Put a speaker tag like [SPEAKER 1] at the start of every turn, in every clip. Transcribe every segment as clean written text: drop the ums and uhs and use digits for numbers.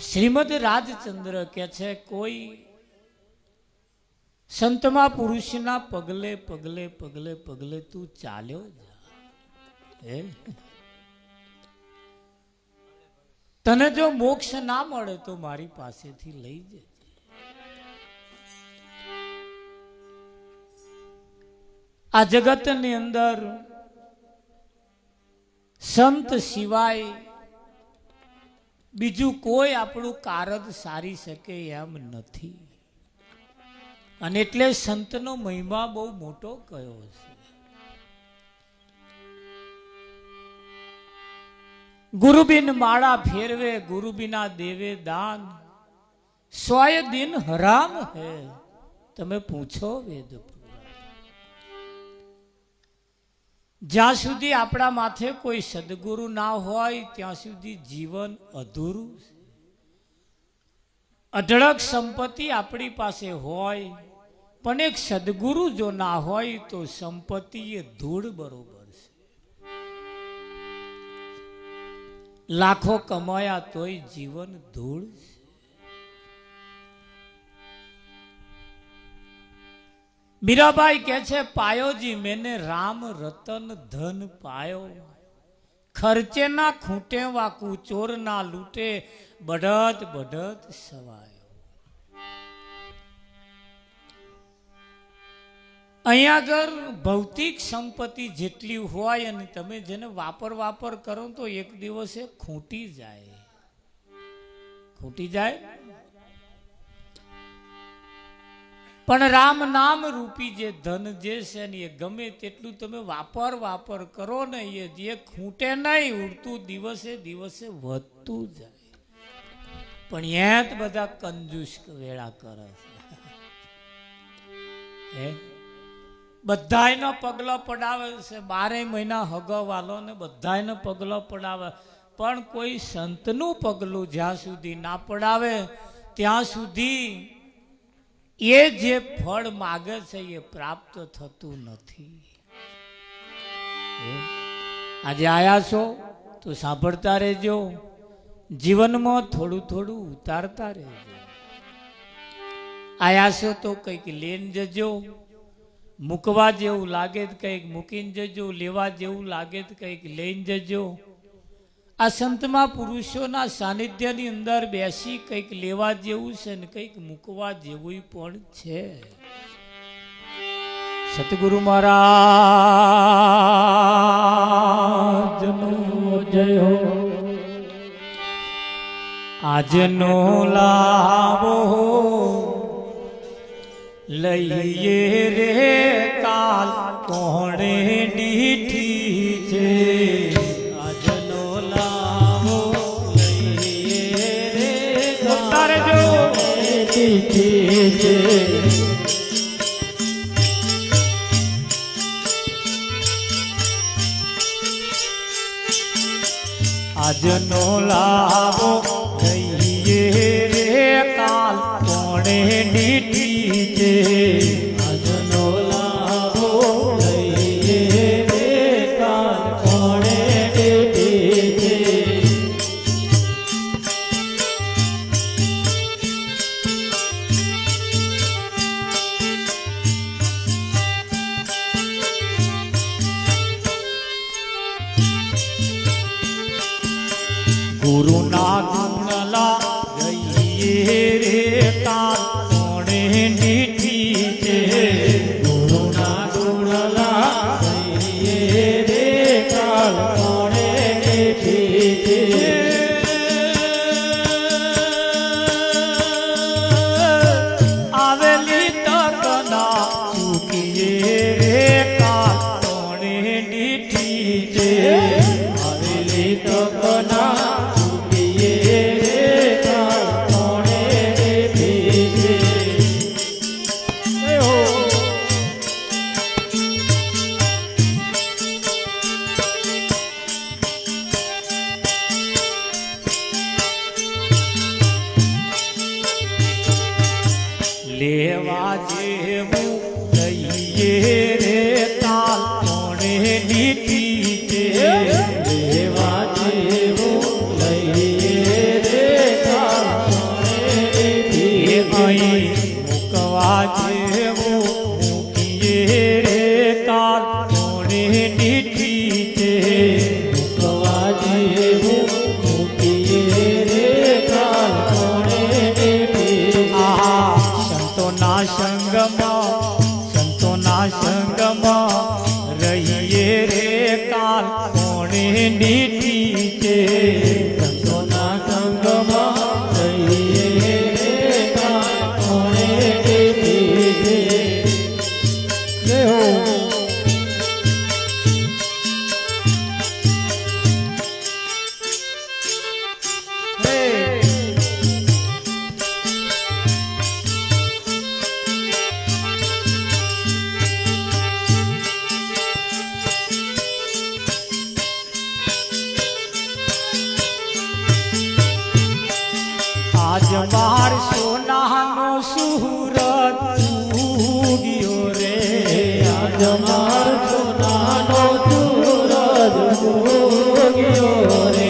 [SPEAKER 1] શ્રીમદ રાજચંદ્ર કે છે કોઈ સંતમાં પુરુષના પગલે પગલે પગલે પગલે તું ચાલ્યો જા, તને જો મોક્ષ ના મળે તો મારી પાસેથી લઈ જજે. આ જગતની અંદર સંત સિવાય બીજું કોઈ આપણું કારજ સારી શકે એમ નથી. અને એટલે સંતનો મહિમા બહુ મોટો કયો છે. ગુરુબિન માળા ફેરવે ગુરુબિના દેવે દાન, સોય દિન હરામ હે તમે પૂછો વેદ. જ્યાં સુધી આપણા માથે કોઈ સદગુરુ ના હોય ત્યાં સુધી જીવન અધૂરું છે. અઢળક સંપત્તિ આપણી પાસે હોય પણ એક સદગુરુ જો ના હોય તો સંપત્તિ એ ધૂળ બરોબર છે. લાખો કમાયા તોય જીવન ધૂળ છે. મીરાબાઈ કહે છે પાયોજી મેને રામ રતન ધન પાયો, ખર્ચે ના ખૂટે વાકુ ચોર ના લૂટે બઢત બઢત સવાયો. અહીંયા આગળ ભૌતિક સંપત્તિ જેટલી હોય અને તમે જેને વાપર કરો તો એક દિવસે ખૂટી જાય. પણ રામ નામ રૂપી જે ધન જે છે ને એ ગમે તેટલું તમે વાપર કરો ને એ જે ખૂટે નહીં, ઉડતું દિવસે દિવસે વધતું જાય. પણ એ જ બધા કંજૂસ વેળા કરે છે. બધાયનો પગલો પડાવે છે, 12 મહિના હગવાલો ને બધાયનો પગલો પડાવે, પણ કોઈ સંતનું પગલું જ્યાં સુધી ના પડાવે ત્યાં સુધી એ જે ફળ માગે છે એ પ્રાપ્ત થતું નથી. આજે આયા છો તો સાંભળતા રહેજો, જીવનમાં થોડું થોડું ઉતારતા રહેજો. આયા છો તો કંઈક લઈને જજો, મૂકવા જેવું લાગે તો કંઈક મૂકીને જજો, લેવા જેવું લાગે તો કંઈક લઈને જજો. આ સંતમાં પુરુષોના સાનિધ્યની અંદર બેસી કંઈક લેવા જેવું છે ને કંઈક મૂકવા જેવું પણ છે. સતગુરુ મહારાજનો જય હો. આજનો લાવો લઈએ રે કાલ કોણે દીઠી છે. આજનો લાવો લઈએ રે કાલ કોણે દીઠી છે. આજનો લાવો લઈએ રે કાલ કોણે દીઠી છે. ગુરુના ગુણલા ગઈએ રે કાલ કોણે દીઠી છે. ગુરુના ગુણલા ગઈએ રે કાલ કોણે દીઠી છે. આવેલી તકના ચૂકીએ રે કાલ કોણે દીઠી છે. આવેલી તકના લેવા જેવું લઈએ રે કાલ કોણે દીઠી છે. લેવા જેવું કોણે નીતિ છે
[SPEAKER 2] સંતોના સંગમાં રહીએ કોણે નીતિ છે
[SPEAKER 1] આજ માર સોનાનો સુરત ઉગ્યો રે
[SPEAKER 2] આજ માર સોનાનો સૂરજ ઉગ્યો રે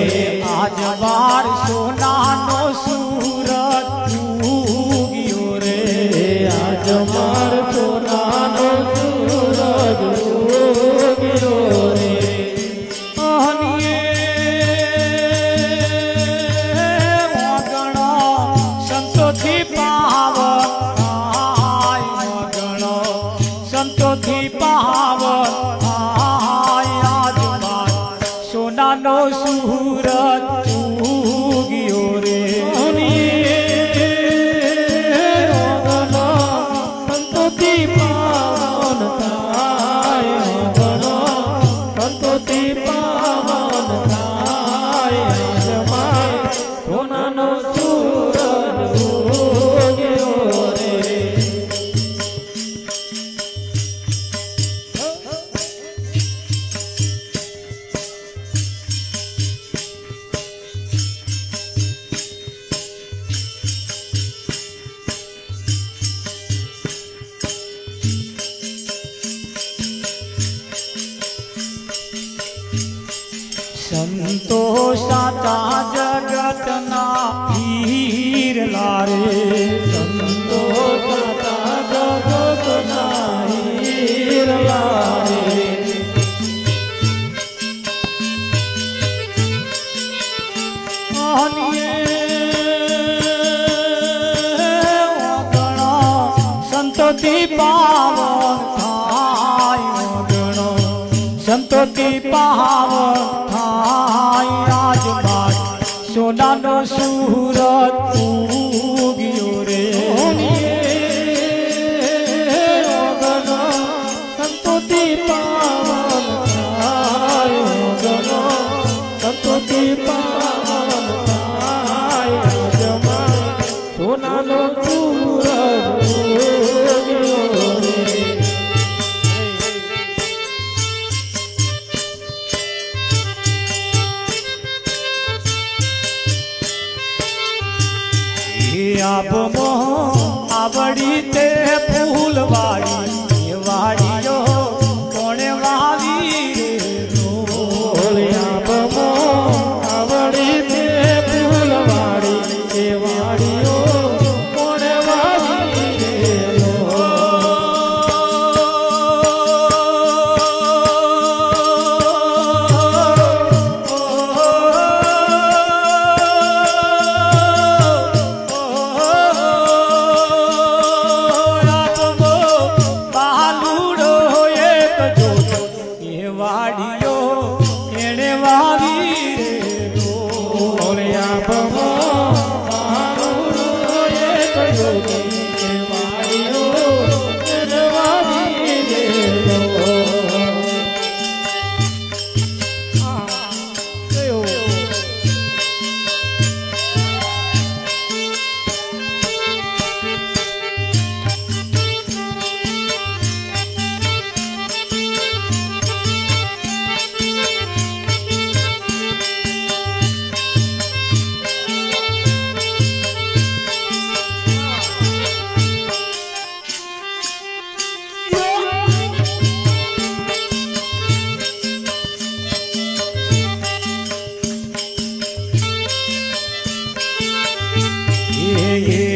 [SPEAKER 1] આજ માર સોનાનો સુરત ઉગ્યો રે
[SPEAKER 2] આજ માર સોનાનો સૂરજ ઉગ્યો રે
[SPEAKER 1] સંતોથી પાવન આજ માર સોનાનો સુરત ઉગ્યો રે
[SPEAKER 2] સંતોથી પાવન થાય ગણો સંતોથી પાવન થાય જમાય સોનાનો સૂરજ ઉગ્યો રે
[SPEAKER 1] સંતો સાચા જગતના હીરલા રે
[SPEAKER 2] સંતો સાચા જગતના હીરલા રે
[SPEAKER 1] સંતોથી પાવન થાય ગણો સંતોથી પાવન થાય આજ માર સોનાનો સુરત ઉગ્યો રે
[SPEAKER 2] સંતોથી પાવન થાય ગણો સંતોથી પાવન થાય જમાય સોનાનો સૂરજ ઉગ્યો રે
[SPEAKER 1] આબમો આવડી તે ફૂલવાડી એ વાડીઓ કોણે વાવી રે
[SPEAKER 2] આબમો આવડી તે ફૂલવાડી એ વાડીઓ કોણે વાવી
[SPEAKER 1] વાડીઓ એણે વાવી રે
[SPEAKER 2] આબમો મારું એક જોગી એ વાડીઓ એને વાવી દેલો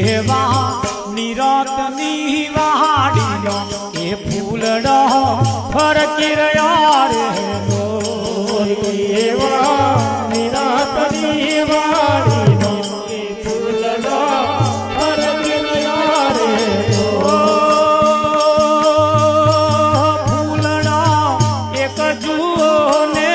[SPEAKER 1] એવા નિરાતની વાડીનો એ ફૂલડો ફરકી રહ્યા રે
[SPEAKER 2] એવા નિરાતની વાડીનો એ ફૂલડો ફરકી રહ્યા રે
[SPEAKER 1] ફૂલડા એક જુઓ ને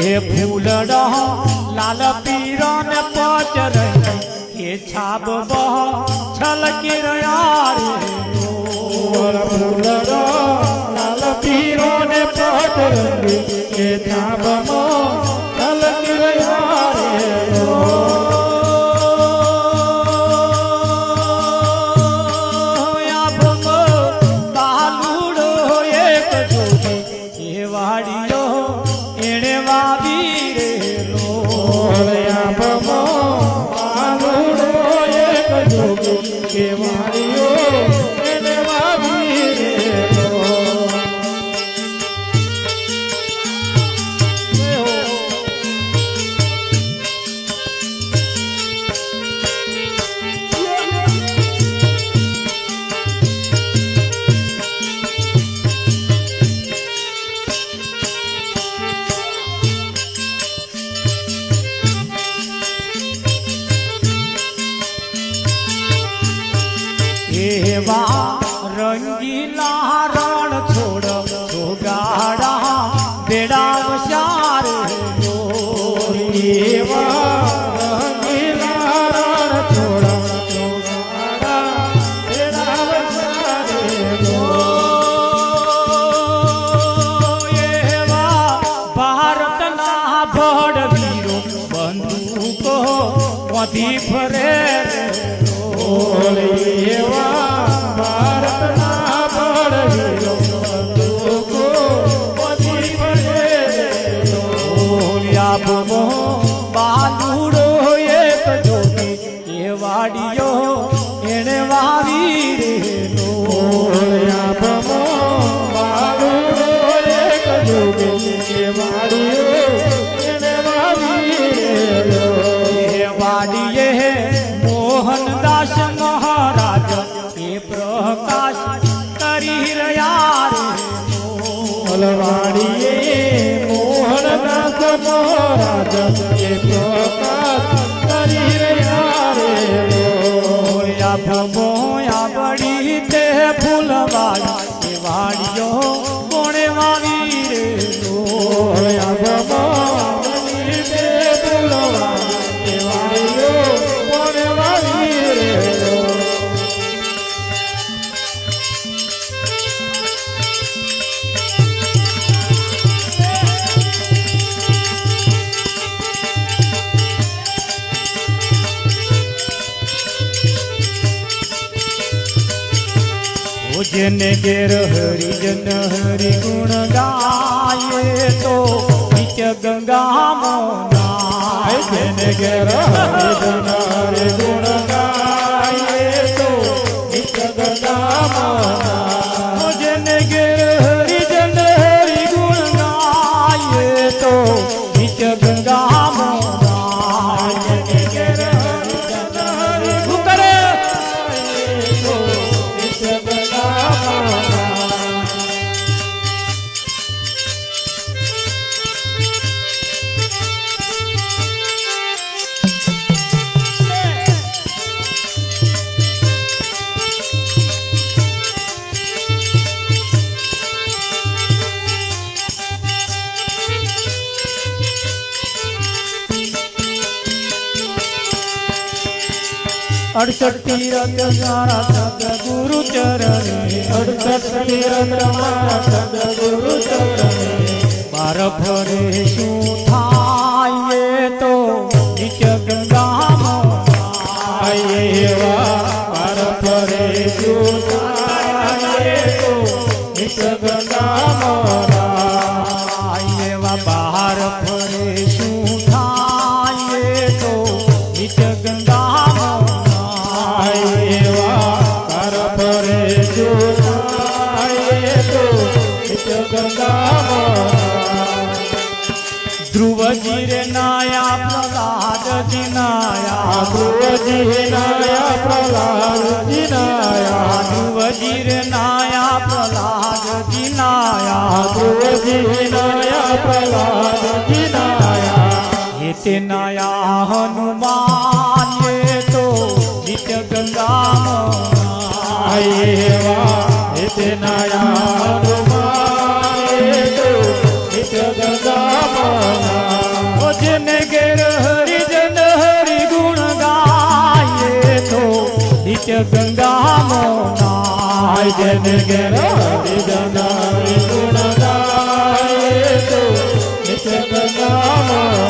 [SPEAKER 1] એ ફૂલડો લાલ પીરો ને પચર એ છાબ બહ છલકી રહ્યા રે
[SPEAKER 2] ફૂલડો લાલ પીરો ને પટરંગી એ થાબમો છલકી રહ્યા રે
[SPEAKER 1] બાલુડો એક જોડી એ વાડીઓ એણે વાવી રે
[SPEAKER 2] આભમો આલુડો એક જોગી કે વાળીઓ એને વાવી રે
[SPEAKER 1] એવા રંગીલા રણ છોડ છોગાડા બેડા વસાર
[SPEAKER 2] એવા રંગીલા રણ છોડા છોડાડા બેડા વસારે
[SPEAKER 1] એવા ભારતના ભડવીરો બંદૂકો વધી ફરે
[SPEAKER 2] એવા ભારતના બળવીરો બંદૂકો વધી ફરે
[SPEAKER 1] આભમો બાલુડો એક જોડી એ વાડીઓ એણે વાવી રે
[SPEAKER 2] આભમો બાલુડો એક જોડી કે વાડીઓ એને વાવી રે
[SPEAKER 1] એ વાડીએ મોહનદાસ મહારાજ એ પ્રકાશ કરી રહ્યા રે
[SPEAKER 2] ફલવાડીએ મોહનદાસ મહારાજ એ પ્રકાશ કરી રહ્યા રે
[SPEAKER 1] આભમો આબડી તે ફૂલવાડી એ વાડીઓ કોણે વાવી રે
[SPEAKER 2] આભમો તે ફૂલવા એ વાડીઓ કોણે વાવી રે
[SPEAKER 1] જેને ઘેર હરિજન હરિ ગુણ ગાય તો નિત્ય ગંગામાં નાય
[SPEAKER 2] જેને ઘેર હરિજન હરિ ગુણ ગાય તો નિત્ય ગંગામાં
[SPEAKER 1] જેને ઘેર હરિજન હરિ ગુણ ગાય તો નિત્ય ગંગામાં નાય
[SPEAKER 2] જેને ઘેર હરિજન હરિ
[SPEAKER 1] શું કરે
[SPEAKER 2] તો નિત્ય ગંગામાં
[SPEAKER 1] अड़सठ तीरथ सारा सदगुरु चरणे
[SPEAKER 2] 68 તીરથ મારા સદગુરુ ચરણે
[SPEAKER 1] बार फरे शू थाये तो नित्य गंगाમાં
[SPEAKER 2] આયે એવા પાર ફરે સુતાયે તો નિત્ય ગંગામાં
[SPEAKER 1] એવા બહાર ફરે શું થાય તો નિત્ય ગંગામાં
[SPEAKER 2] એવા પાર ફરે સુતાયે તો નિત્ય ગંગામાં
[SPEAKER 1] ધ્રુવજી રે નાયા પ્રહલાદજી નાયા
[SPEAKER 2] ધ્રુવજી નાયા પ્રહલાદજી નાયા
[SPEAKER 1] ધ્રુવજી રે નાયા પ્રહલાદજી નાયા
[SPEAKER 2] ધ્રુવજી નાયા પ્રહલાદજી નાયા
[SPEAKER 1] હેતે નાયા હનુમાન તો નિત્ય ગંગામાં
[SPEAKER 2] એવા હેતે નાયા હનુમાન તો નિત્ય ગંગામાં
[SPEAKER 1] ગંગામાં નાય.
[SPEAKER 2] જેને ઘેર હરિ જનાય ગુણ ગાય તો નિત્ય ગંગામાં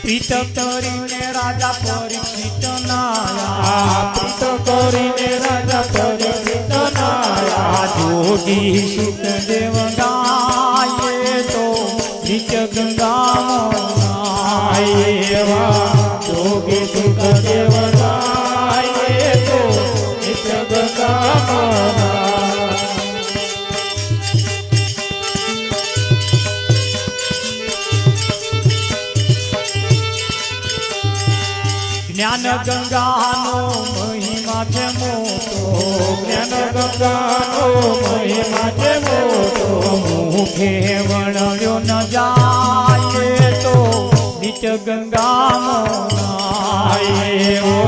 [SPEAKER 1] પ્રીત કરીને રાજા પરીક્ષિત નાયા.
[SPEAKER 2] પ્રીત કરીને રાજા પરીક્ષિત નાયા.
[SPEAKER 1] જોગી સુખદેવ ગાય તો નિત્ય ગંગામાં નાય.
[SPEAKER 2] એવા જોગી સુખદેવ ગાય તો નિત્ય ગંગામાં
[SPEAKER 1] જ્ઞાન ગંગાનો મહિમા છે મોટો.
[SPEAKER 2] જ્ઞાન ગંગાનો મહિમા છે મોટો.
[SPEAKER 1] મુખે વર્ણ્યો ન જાય તો નિત્ય ગંગામાં નાય.
[SPEAKER 2] એવો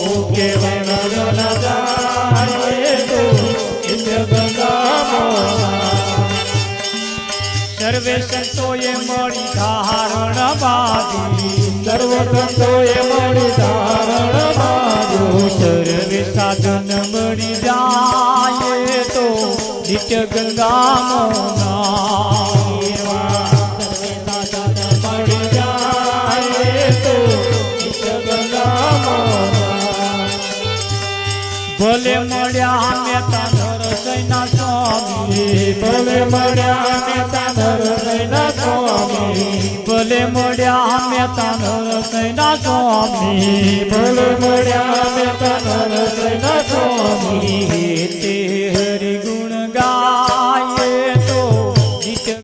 [SPEAKER 2] મુકે વૈનર ન જાય તો નિત્ય ગંગામાં
[SPEAKER 1] સર્વે સંતોએ મળી ધારણ બાંધી.
[SPEAKER 2] સર્વ સંતોએ મળી ધારણ બાંધ્યું.
[SPEAKER 1] સર્વે સાધન મળી જાય તો નિત્ય ગંગામાં નાય.
[SPEAKER 2] મળી જાય તો નિત્ય ગંગામાં
[SPEAKER 1] ભલે મળ્યા મહેતા નરસૈના સ્વામી.
[SPEAKER 2] ભલે મળ્યા નેતા નરસૈના સ્વામી.
[SPEAKER 1] ભલે મળ્યા મહેતા નરસૈના સ્વામી.
[SPEAKER 2] ભલે મળ્યા